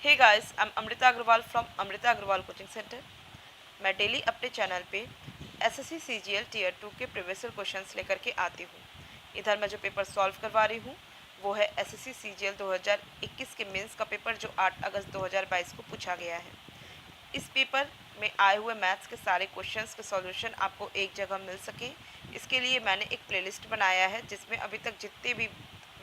Hey guys, I am Amrita Agarwal from Amrita Agarwal coaching centre. मैं daily अपने channel पे एसएससी सीजीएल टीयर 2 के प्रीवियस ईयर क्वेश्चंस लेकर के आती हूँ। इधर मैं जो पेपर सॉल्व करवा रही हूँ वो है एसएससी सीजीएल 2021 के मेंस का पेपर, जो 8 अगस्त 2022 को पूछा गया है। इस पेपर में आए हुए मैथ्स के सारे क्वेश्चंस के सॉल्यूशन आपको एक जगह मिल सके, इसके लिए मैंने एक प्लेलिस्ट बनाया है जिसमें अभी तक जितने भी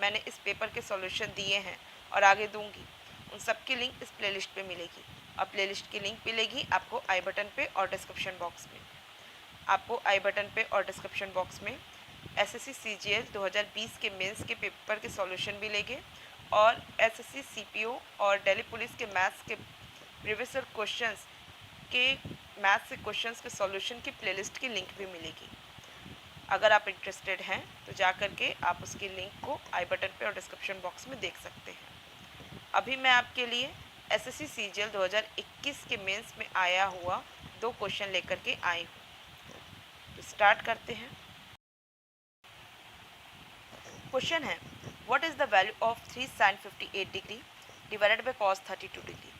मैंने इस पेपर के सॉल्यूशन दिए हैं और आगे दूंगी, उन सब की लिंक इस प्लेलिस्ट पे मिलेगी। और प्लेलिस्ट की लिंक मिलेगी आपको आई बटन पे और डिस्क्रिप्शन बॉक्स में। आपको आई बटन पे और डिस्क्रिप्शन बॉक्स में एसएससी सीजीएल 2020 के मेंस के पेपर के सॉल्यूशन मिलेंगे और एसएससी सीपीओ और दिल्ली पुलिस के मैथ्स के प्रीवियस ईयर क्वेश्चंस के मैथ्स के क्वेश्चंस के सॉल्यूशन की प्लेलिस्ट की लिंक भी मिलेगी। अगर आप इंटरेस्टेड हैं तो जा कर के आप उसकी लिंक को आई बटन पे और डिस्क्रिप्शन बॉक्स में देख सकते हैं। अभी मैं आपके लिए एसएससी सीजीएल 2021 के मेंस में आया हुआ 2 क्वेश्चन लेकर के आई हूँ। तो स्टार्ट करते हैं। क्वेश्चन है, what is the value of 3 sin 58 degree divided by cos 32 degree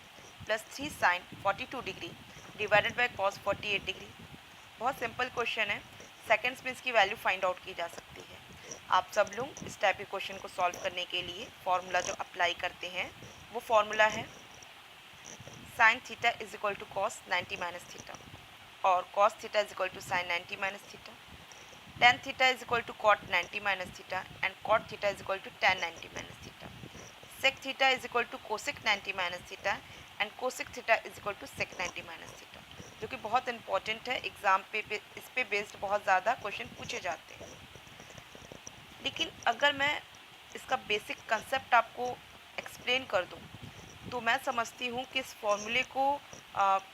plus 3 sin 42 degree divided by cos 48 degree. बहुत सिंपल क्वेश्चन है, सेकंड्स में इसकी वैल्यू फाइंड आउट की जा सकती है। आप सब लोग इस टाइप के क्वेश्चन को सॉल्व करने के लिए फॉर्मूला जो अप्लाई करते हैं वो फॉर्मूला है sin theta is equal to cos 90 minus theta और cos theta is equal to sin 90 minus theta. tan theta is equal to cot 90 minus theta and cot theta is equal to tan 90 minus theta. sec theta is equal to cosec 90 minus theta and cosec theta is equal to sec 90 minus theta, जो कि बहुत important है। Exam पे इस पे based बहुत ज़्यादा question पूछे जाते हैं। लेकिन अगर मैं इसका बेसिक कंसेप्ट आपको एक्सप्लेन कर दूं तो मैं समझती हूँ कि इस फॉर्मूले को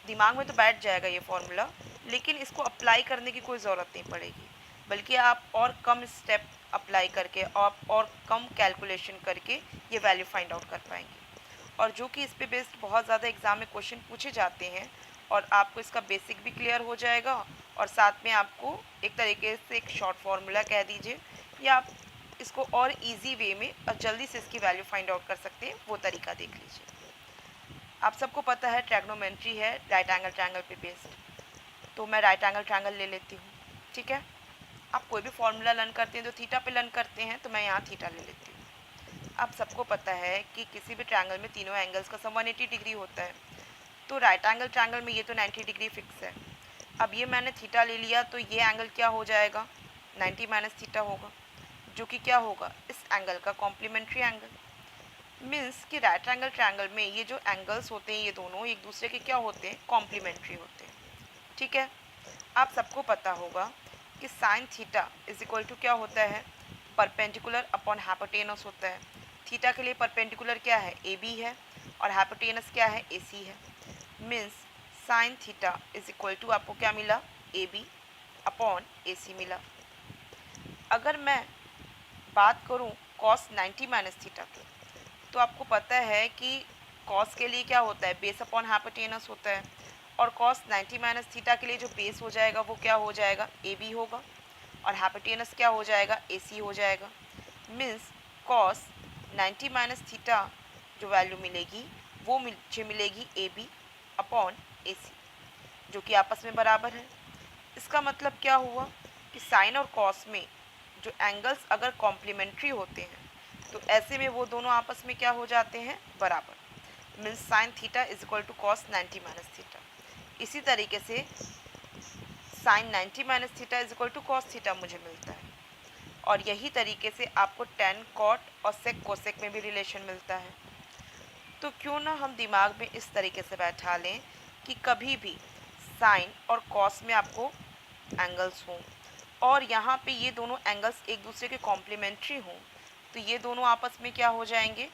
दिमाग में तो बैठ जाएगा ये फॉर्मूला, लेकिन इसको अप्लाई करने की कोई ज़रूरत नहीं पड़ेगी, बल्कि आप और कम स्टेप अप्लाई करके और कम कैलकुलेशन करके ये वैल्यू फाइंड आउट कर पाएंगे। और जो कि इस पे बेस्ड बहुत ज़्यादा एग्ज़ाम में क्वेश्चन पूछे जाते हैं और आपको इसका बेसिक भी क्लियर हो जाएगा और साथ में आपको एक तरीके से एक शॉर्ट फार्मूला कह दीजिए, या आप इसको और इजी वे में और जल्दी से इसकी वैल्यू फाइंड आउट कर सकते हैं, वो तरीका देख लीजिए। आप सबको पता है ट्रैग्नोमेट्री है राइट एंगल ट्रायंगल पे बेस्ड, तो मैं राइट एंगल ट्रायंगल ले लेती हूँ। ठीक है, आप कोई भी फॉर्मूला लर्न करते हैं तो थीटा पे लर्न करते हैं, तो मैं यहाँ थीटा ले लेती हूँ। आप सबको पता है कि किसी भी ट्रायंगल में तीनों एंगल्स का सम 180 डिग्री होता है, तो राइट एंगल ट्रायंगल में ये तो 90 डिग्री फिक्स है। अब ये मैंने थीटा ले लिया तो ये एंगल क्या हो जाएगा, 90 माइनस थीटा होगा, जो कि क्या होगा, इस एंगल का कॉम्प्लीमेंट्री एंगल। मीन्स कि राइट एंगल ट्रायंगल में ये जो एंगल्स होते हैं ये दोनों एक दूसरे के क्या होते हैं, कॉम्प्लीमेंट्री होते हैं। ठीक है, आप सबको पता होगा कि sine theta is equal to क्या होता है, परपेंडिकुलर अपॉन हाइपोटेनस होता है। थीटा के लिए परपेंडिकुलर क्या है, ए बी है, और हाइपोटेनस क्या है, ए सी है। Means sine theta is equal to आपको क्या मिला, ए बी अपॉन ए सी मिला। अगर मैं बात करूं कॉस 90 माइनस थीटा की, तो आपको पता है कि कॉस के लिए क्या होता है, बेस अपॉन हाइपोटेनस होता है, और कॉस 90 माइनस थीटा के लिए जो बेस हो जाएगा वो क्या हो जाएगा, ए बी होगा, और हाइपोटेनस क्या हो जाएगा, ए सी हो जाएगा। मीन्स कॉस 90 माइनस थीटा जो वैल्यू मिलेगी वो मुझे मिलेगी ए बी अपॉन ए सी, जो कि आपस में बराबर है। इसका मतलब क्या हुआ कि साइन और कॉस में जो एंगल्स अगर कॉम्प्लीमेंट्री होते हैं तो ऐसे में वो दोनों आपस में क्या हो जाते हैं, बराबर। Means sine theta is equal to cos 90 minus theta. इसी तरीके से sine 90 minus theta is equal to cos theta मुझे मिलता है, और यही तरीके से आपको टेन कॉट और सेक कोसेक में भी रिलेशन मिलता है। तो क्यों ना हम दिमाग में इस तरीके से बैठा लें कि कभी भी साइन और कॉस में आपको एंगल्स हों और यहाँ पे ये दोनों एंगल्स एक दूसरे के कॉम्प्लीमेंट्री हों, तो ये दोनों आपस में क्या हो जाएंगे,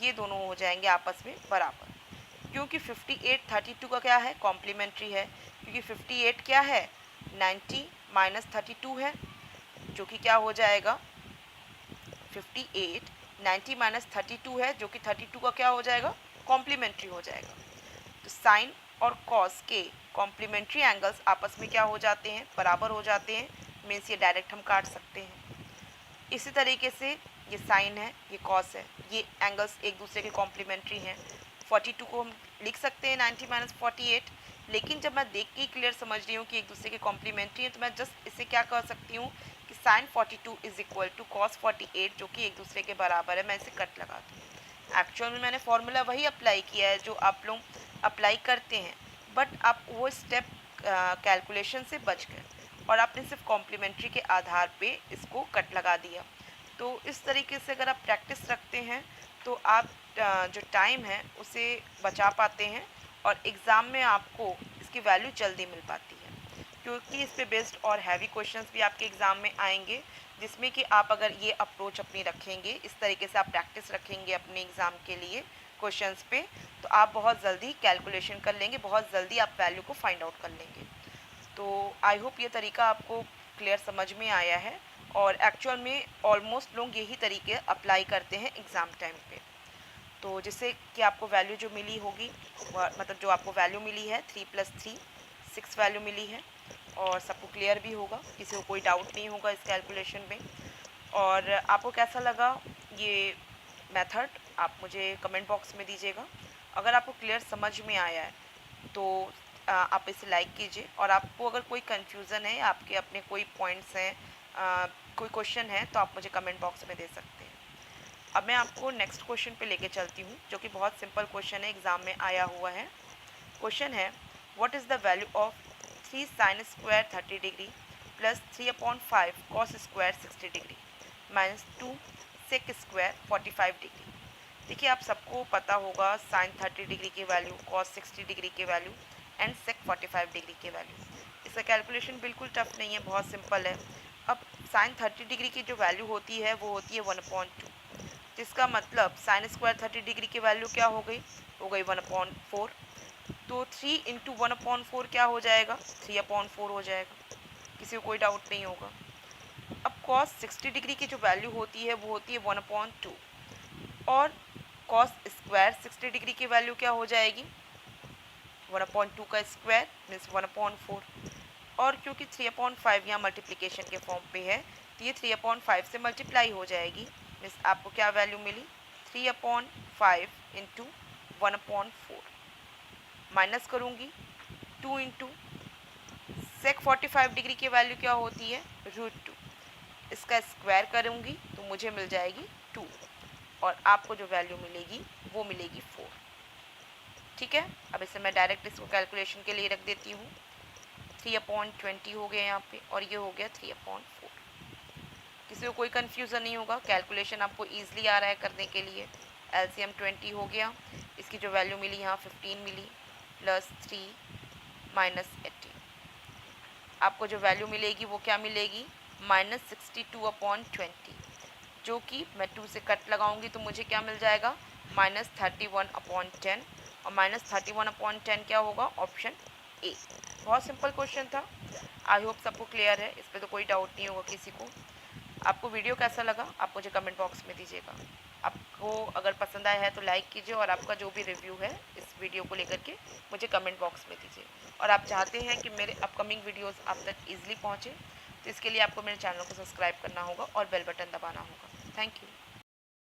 ये दोनों हो जाएंगे आपस में बराबर। क्योंकि 58 32 का क्या है, कॉम्प्लीमेंट्री है, क्योंकि 58 क्या है, 90 माइनस 32 है, जो कि क्या हो जाएगा, 58 90 माइनस 32 है, जो कि 32 का क्या हो जाएगा, कॉम्प्लीमेंट्री हो जाएगा। तो साइन और कॉस के कॉम्प्लीमेंट्री एंगल्स आपस में क्या हो जाते हैं, बराबर हो जाते हैं। मीन्स ये डायरेक्ट हम काट सकते हैं। इसी तरीके से ये साइन है, ये कॉस है, ये एंगल्स एक दूसरे के कॉम्प्लीमेंट्री हैं। 42 को हम लिख सकते हैं 90 माइनस 48, लेकिन जब मैं देख के क्लियर समझ रही हूँ कि एक दूसरे के कॉम्प्लीमेंट्री हैं तो मैं जस्ट इसे क्या कर सकती हूँ कि sine 42 is equal to cos 48 जो कि एक दूसरे के बराबर है, मैं इसे कट लगा दूँ। एक्चुअल में मैंने फॉर्मूला वही अप्लाई किया है जो आप लोग अप्लाई करते हैं, बट आप वो स्टेप कैलकुलेशन से बच गए और आपने सिर्फ कॉम्प्लीमेंट्री के आधार पे इसको कट लगा दिया। तो इस तरीके से अगर आप प्रैक्टिस रखते हैं तो आप जो टाइम है उसे बचा पाते हैं और एग्ज़ाम में आपको इसकी वैल्यू जल्दी मिल पाती है, क्योंकि इस पे बेस्ड और हैवी क्वेश्चंस भी आपके एग्ज़ाम में आएंगे, जिसमें कि आप अगर ये अप्रोच अपनी रखेंगे, इस तरीके से आप प्रैक्टिस रखेंगे अपने एग्ज़ाम के लिए क्वेश्चंस पे, तो आप बहुत जल्दी कैलकुलेशन कर लेंगे, बहुत जल्दी आप वैल्यू को फाइंड आउट कर लेंगे। तो आई होप ये तरीका आपको क्लियर समझ में आया है और एक्चुअल में ऑलमोस्ट लोग यही तरीके अप्लाई करते हैं एग्ज़ाम टाइम पे। तो जिससे कि आपको वैल्यू जो मिली होगी, मतलब जो आपको वैल्यू मिली है 3 + 3 6 वैल्यू मिली है और सबको क्लियर भी होगा, किसी को कोई डाउट नहीं होगा इस कैलकुलेशन में। और आपको कैसा लगा ये मेथड आप मुझे कमेंट बॉक्स में दीजिएगा। अगर आपको क्लियर समझ में आया है तो आप इसे लाइक कीजिए, और आपको अगर कोई कन्फ्यूज़न है, आपके अपने कोई पॉइंट्स हैं, कोई क्वेश्चन है, तो आप मुझे कमेंट बॉक्स में दे सकते हैं। अब मैं आपको नेक्स्ट क्वेश्चन पे लेके चलती हूँ, जो कि बहुत सिंपल क्वेश्चन है, एग्ज़ाम में आया हुआ है। क्वेश्चन है what is the value of 3 sin square 30 degree plus 3/5 cos square 60 degree minus 2 sec square 45 degree. देखिए आप सबको पता होगा साइन 30 डिग्री की वैल्यू, cos 60 डिग्री की वैल्यू एंड sec 45 डिग्री की वैल्यू। इसका कैलकुलेशन बिल्कुल टफ नहीं है, बहुत सिंपल है। अब साइन 30 डिग्री की जो वैल्यू होती है वो होती है 1/2, जिसका मतलब साइन स्क्वायर 30 डिग्री की वैल्यू क्या हो गई 1/4। तो 3 इंटू 1/4 क्या हो जाएगा 3/4 हो जाएगा, किसी को कोई डाउट नहीं होगा। अब cos 60 डिग्री की जो वैल्यू होती है वो होती है 1/2 और cos स्क्वायर 60 डिग्री की वैल्यू क्या हो जाएगी 1/2 का स्क्वायर मीन्स 1/4। और क्योंकि 3/5 यहाँ मल्टीप्लिकेशन के फॉर्म पे है तो ये 3/5 से मल्टीप्लाई हो जाएगी, मीन्स आपको क्या वैल्यू मिली 3/5 इंटू 1/4। माइनस करूँगी 2 इंटू sec 45 डिग्री की वैल्यू क्या होती है √2, इसका स्क्वायर करूँगी तो मुझे मिल जाएगी 2 और आपको जो वैल्यू मिलेगी वो मिलेगी 4। ठीक है, अब इसे मैं डायरेक्ट इसको कैलकुलेशन के लिए रख देती हूँ। 3/20 हो गया यहाँ पे और ये हो गया 3/4। किसी को कोई कन्फ्यूज़न नहीं होगा, कैलकुलेशन आपको ईजिली आ रहा है करने के लिए। LCM 20 हो गया, इसकी जो वैल्यू मिली यहाँ 15 मिली प्लस 3 माइनस 18। आपको जो वैल्यू मिलेगी वो क्या मिलेगी -62/20, जो कि मैं 2 से कट लगाऊंगी तो मुझे क्या मिल जाएगा -31/10 और -31/10 क्या होगा ऑप्शन ए। बहुत सिंपल क्वेश्चन था, आई होप सबको क्लियर है, इस पर तो कोई डाउट नहीं होगा किसी को। आपको वीडियो कैसा लगा आप मुझे कमेंट बॉक्स में दीजिएगा। आपको अगर पसंद आया है तो लाइक कीजिए और आपका जो भी रिव्यू है इस वीडियो को लेकर के मुझे कमेंट बॉक्स में दीजिए। और आप चाहते हैं कि मेरे अपकमिंग वीडियोस आप तक ईजिली पहुँचे तो इसके लिए आपको मेरे चैनल को सब्सक्राइब करना होगा और बेल बटन दबाना होगा। Thank you.